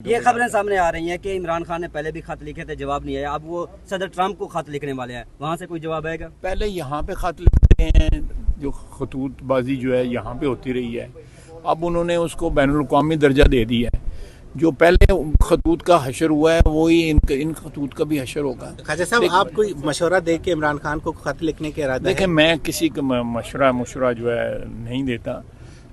ये खबरें सामने आ रही हैं कि इमरान खान ने पहले भी खत लिखे थे, जवाब नहीं आया। अब वो सदर ट्रंप को खत लिखने वाले हैं, वहाँ से कोई जवाब आएगा? पहले यहाँ पे खत लिखते हैं, जो खतूतबाजी जो है यहाँ पे होती रही है। अब उन्होंने उसको बैनुल-अक़वामी दर्जा दे दिया है। जो पहले खतूत का हशर हुआ है वही इन खतूत का भी हशर होगा। ख्वाजा साहब, आप कोई मशवरा दे के इमरान खान को खत लिखने के इरादा है? देखें, मैं किसी का मशवरा जो है नहीं देता।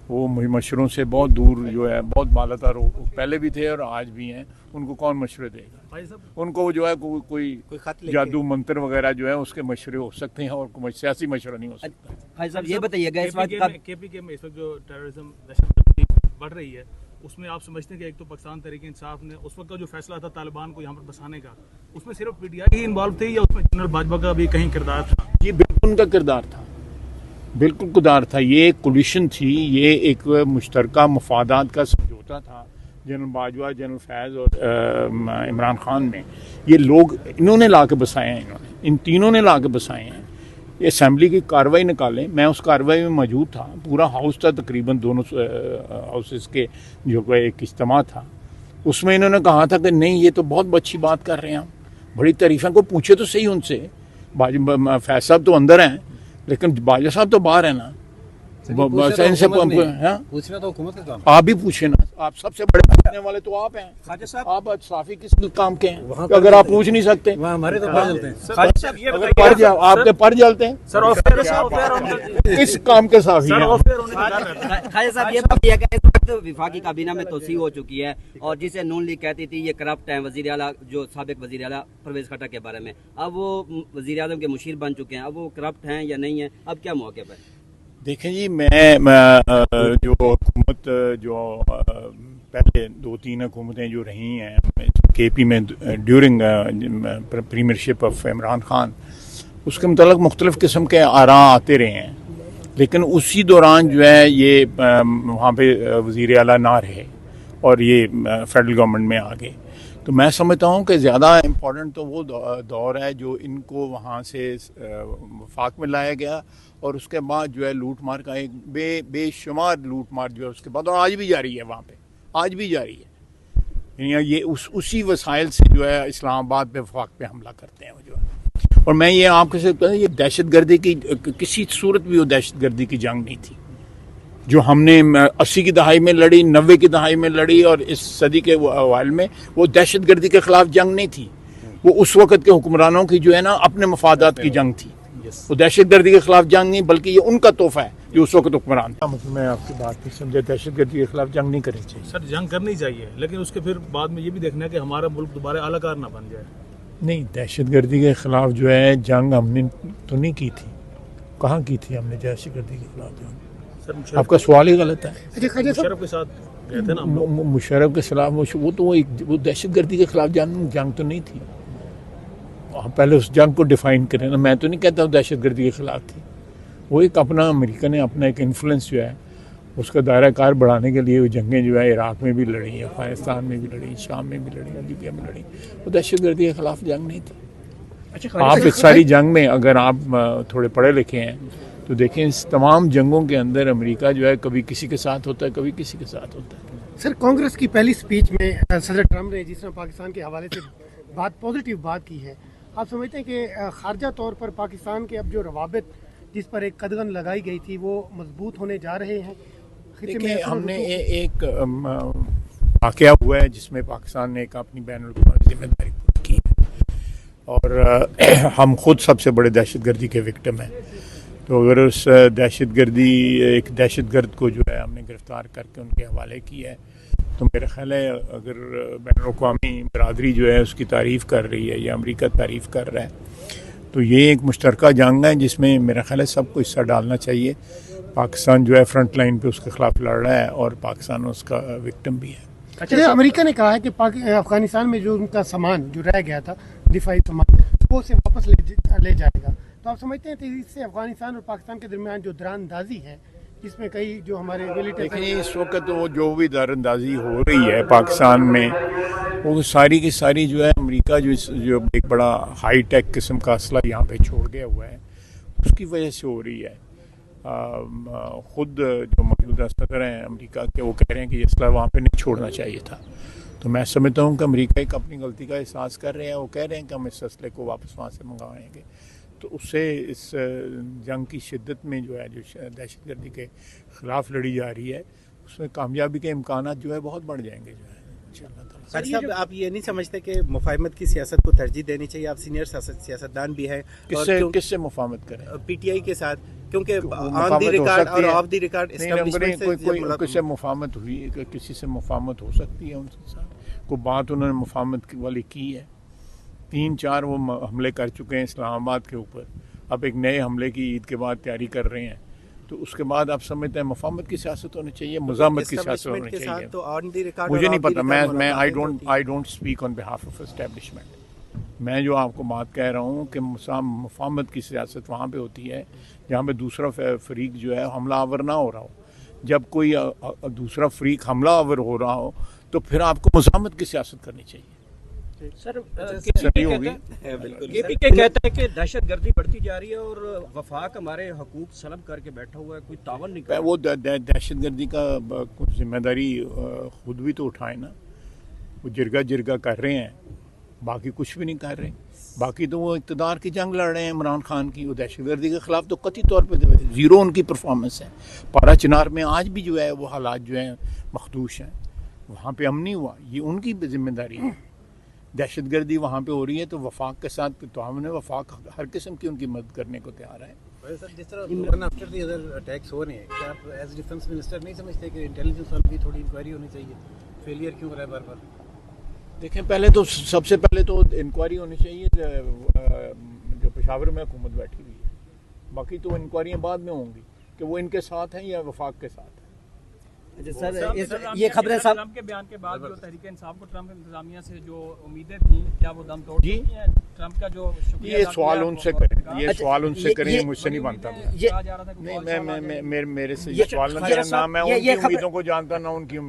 वो मशवरों से बहुत दूर जो है, बहुत बालातर पहले भी थे और आज भी हैं। उनको कौन मशवरे देगा? उनको जो है कोई जादू मंत्र वगैरह जो है उसके मशवरे हो सकते हैं और कोई सियासी मशवरा नहीं हो सकता। भाई साहब ये बताइएगा, इस वक्त केपीके में इस वक्त जो टेररिज्म दहशतगर्दी बढ़ रही है, उसमें आप समझते हैं कि एक तो पाकिस्तान तहरीक-ए-इंसाफ ने उस वक्त का जो फैसला था तालिबान को यहाँ पर बसाने का, उसमें सिर्फ पीटीआई ही इन्वॉल्व थी या उसमें जनरल बाजवा का भी कहीं किरदार था? ये बिल्कुल उनका किरदार था, बिल्कुल किरदार था। ये एक कोलिशन थी, ये एक मुश्तरका मफादात का समझौता था। जनरल बाजवा, जनरल फैज़ और इमरान खान ने, ये लोग इन्होंने ला के बसाए हैं, इन तीनों ने ला के बसाए हैं। ये असेंबली की कार्रवाई निकालें, मैं उस कार्रवाई में मौजूद था। पूरा हाउस था, तकरीबन दोनों हाउसेस के जो एक इज्तिमा था, उसमें इन्होंने कहा था कि नहीं, ये तो बहुत अच्छी बात कर रहे हैं, हम बड़ी तारीफ़ें। को पूछे तो सही उनसे। फैज़ साहब तो अंदर हैं लेकिन बाजवा साहब तो बाहर है ना। इनसे पूछना तो हुकूमत का काम। आप भी पूछे ना, आप सबसे बड़े पूछने वाले तो आप हैं। ख्वाजा साहब, आप साफी किस काम के हैं अगर आप पूछ नहीं सकते? हमारे तो पर जलते हैं। आपके पर जलते हैं किस काम के साफी हैं? खालिद साहब ये बताइएगा, इस वक्त वफाकी काबीना में तोसी हो चुकी है और जिसे नून लीग कहती थी ये करप्ट है, वजीर आला जो साबिक वजीर आला परवेज खट्टक के बारे में, अब वो वजीर आज़म के मुशीर बन चुके हैं। अब वो करप्ट हैं या नहीं है, अब क्या मौके पर? देखें जी, मैं जो हुकूमत जो पहले 2-3 हुकूमतें जो रही हैं केपी में during Premiership of Imran Khan, उसके मुतालिक मुख्तलिफ़ किस्म के आरा आते रहे हैं। लेकिन उसी दौरान जो है ये वहाँ पे वज़ीर आला ना रहे और ये फेडरल गवर्नमेंट में आ गए। तो मैं समझता हूँ कि ज़्यादा इम्पोर्टेंट तो वो दौर है जो इनको वहाँ से वफाक में लाया गया और उसके बाद जो है लूट मार का एक बेशुमार लूट मार जो है उसके बाद, और आज भी जारी है, वहाँ पे आज भी जारी है। यानी ये उसी वसाइल से जो है इस्लामाबाद पे वफाक पे हमला करते हैं वो जो है। और मैं ये आपके से कहता हूँ, ये दहशतगर्दी की किसी सूरत भी वो दहशतगर्दी की जंग नहीं थी जो हमने 80 की दहाई में लड़ी, 90 की दहाई में लड़ी और इस सदी के अवाइल में। वो दहशतगर्दी के खिलाफ जंग नहीं थी, वो उस वक़्त के हुक्मरानों की जो है ना अपने मफादात की जंग थी। वो दहशतगर्दी के खिलाफ जंग नहीं, बल्कि ये उनका तोहफा है जो उस वक्त हुक्मरान था। मैं आपकी बात नहीं समझा, दहशतगर्दी के खिलाफ जंग नहीं करनी चाहिए। सर, जंग करनी चाहिए, लेकिन उसके फिर बाद में ये भी देखना है कि हमारा मुल्क दोबारा आलाकार ना बन जाए। नहीं, दहशतगर्दी के खिलाफ जो है जंग हमने तो नहीं की थी। कहाँ की थी हमने दहशतगर्दी के खिलाफ जंग? आपका सवाल ही गलत है। मुशर्रफ के साथ गए थे ना मुशर्रफ के खिलाफ, वो तो वो दहशतगर्दी के खिलाफ जंग तो नहीं थी। पहले उस जंग को डिफाइन करें ना। मैं तो नहीं कहता हूँ दहशतगर्दी के खिलाफ थी। वो एक अपना अमेरिका ने अपना एक इन्फ्लुएंस जो है उसका दायरा कार बढ़ाने के लिए वो जंगें जो है इराक़ में भी लड़ी, अफगानिस्तान में भी लड़ी, शाम में भी लड़ी, लीबिया में लड़ी। वो दहशतगर्दी के खिलाफ जंग नहीं थी। आप इस सारी जंग में अगर आप थोड़े पढ़े लिखे हैं तो देखें, इस तमाम जंगों के अंदर अमेरिका जो है कभी किसी के साथ होता है, कभी किसी के साथ होता है। सर, कांग्रेस की पहली स्पीच में सदर ट्रंप ने जिस तरह पाकिस्तान के हवाले से पॉजिटिव बात की है, आप समझते हैं कि खारजा तौर पर पाकिस्तान के अब जो रवाबित जिस पर एक कदगन लगाई गई थी वो मजबूत होने जा रहे हैं? देखिए, हमने एक वाक़या हुआ है जिसमें पाकिस्तान ने एक अपनी बैनुल-अक़वामी जिम्मेदारी पूरी की है और हम खुद सबसे बड़े दहशतगर्दी के विक्टिम हैं। तो अगर उस एक दहशतगर्द को जो है हमने गिरफ़्तार करके उनके हवाले किया है, तो मेरा ख्याल है अगर बैनुल-अक़वामी बरादरी जो है उसकी तारीफ़ कर रही है या अमेरिका तारीफ़ कर रहा है, तो ये एक मुश्तरका जंग है जिसमें मेरा ख्याल है सबको हिस्सा डालना चाहिए। पाकिस्तान जो है फ्रंट लाइन पे उसके खिलाफ लड़ रहा है और पाकिस्तान उसका विक्टिम भी है। अच्छा, अमेरिका ने कहा है कि अफगानिस्तान में जो उनका सामान जो रह गया था, दिफाई सामान, वो उसे वापस ले जाएगा। तो आप समझते हैं कि इससे अफगानिस्तान और पाकिस्तान के दरमियान जो दरारंदाजी है, जिसमें कई जो हमारे देखिए इस वक्त तो जो भी दरारंदाजी हो रही है पाकिस्तान में, वो सारी की सारी जो है अमेरिका जो एक बड़ा हाई टेक किस्म का असला यहाँ पे छोड़ गया हुआ है, उसकी वजह से हो रही है। खुद जो मौजूदा सदर हैं अमेरिका के, वो कह रहे हैं कि ये असला वहाँ पे नहीं छोड़ना चाहिए था। तो मैं समझता हूँ कि अमेरिका एक अपनी गलती का एहसास कर रहे हैं। वो कह रहे हैं कि हम इस असले को वापस वहाँ से मंगवाएंगे, तो उससे इस जंग की शिद्दत में जो है, जो दहशतगर्दी के ख़िलाफ़ लड़ी जा रही है, उसमें कामयाबी के इम्कान जो है बहुत बढ़ जाएंगे जो है इंशाअल्लाह ताला। काजी साहब, आप ये नहीं समझते कि मुफाहमत की सियासत को तरजीह देनी चाहिए? आप सीनियर सियासतदान भी हैं। किससे मुफाहमत करें? पीटीआई के साथ, क्योंकि ऑन दी मुफाहमत हो रिकॉर्ड सकती और है। ऑफ दी रिकॉर्ड एस्टैब्लिशमेंट से कोई किससे मुफाहमत हुई, किसी से मुफाहमत हो सकती है उनके साथ? कोई बात उन्होंने मुफाहमत वाली की है? 3-4 वो हमले कर चुके हैं इस्लामाबाद के ऊपर, अब एक नए हमले की ईद के बाद तैयारी कर रहे हैं, तो उसके बाद आप समझते हैं मुफाहमत की सियासत होनी चाहिए, मुज़ाहमत की सियासत होनी चाहिए। तो ऑन दी रिकॉर्ड मुझे नहीं पता, मैं I don't speak on behalf of establishment. मैं जो आपको बात कह रहा हूँ कि मुफाहमत की सियासत वहाँ पे होती है जहाँ पे दूसरा फरीक जो है हमला आवर ना हो रहा हो। जब कोई दूसरा फरीक हमला आवर हो रहा हो तो फिर आपको मुज़ाहमत की सियासत करनी चाहिए। सर सही होगी। केपीके कहता है कि दहशतगर्दी बढ़ती जा रही है और वफाक हमारे हकूक सलब करके बैठा हुआ है, कोई तावन नहीं कर रहा। वो दहशतगर्दी का कुछ जिम्मेदारी खुद भी तो उठाए ना। वो जिरगा कर रहे हैं, बाकी कुछ भी नहीं कर रहे। बाकी तो वो इक़्तिदार की जंग लड़ रहे हैं इमरान खान की। वो दहशतगर्दी के ख़िलाफ़ तो कतई तौर पे ज़ीरो उनकी परफॉर्मेंस है। पारा चिनार में आज भी जो है वो हालात जो हैं मखदूश हैं, वहाँ पे अमन नहीं हुआ, ये उनकी जिम्मेदारी है। दहशतगर्दी वहाँ पे हो रही है तो वफाक के साथ तो हमने वफाक हर किस्म की उनकी मदद करने को तैयार है। सर, जिस तरह आफ्टर दी अदर अटैक्स हो रहे हैं, क्या आप एज डिफेंस मिनिस्टर नहीं समझते कि इंटेलिजेंस वालों की थोड़ी इंक्वायरी होनी चाहिए? फेलियर क्यों हो रहा है बार बार? देखें, पहले तो सबसे पहले तो इंक्वायरी होनी चाहिए जो पेशावर में हुकूमत बैठी हुई है। बाकी तो इंक्वायरियाँ बाद में होंगी कि वो इनके साथ हैं या वफाक के साथ है। सर ये खबरें सब ट्रंप के बयान के बाद जो तहरीक इंसाफ को ट्रंप इंतजामिया से जो उम्मीदें थी, क्या वो दम तोड़ जी? चुकी हैं? ट्रंप का जो शुक्रिया ये अदा सवाल किया, उनसे वो करें, कहा। ये सवाल उनसे करें, ये- मुझसे नहीं बनता। ये कहा जा रहा था कि नहीं, बहुत साल मैं आगे- मेरे से ये- सवाल न ये- करें, ना मैं ये उनकी खबर- उम्मीदों को जानता ना उनकी उम्मीदों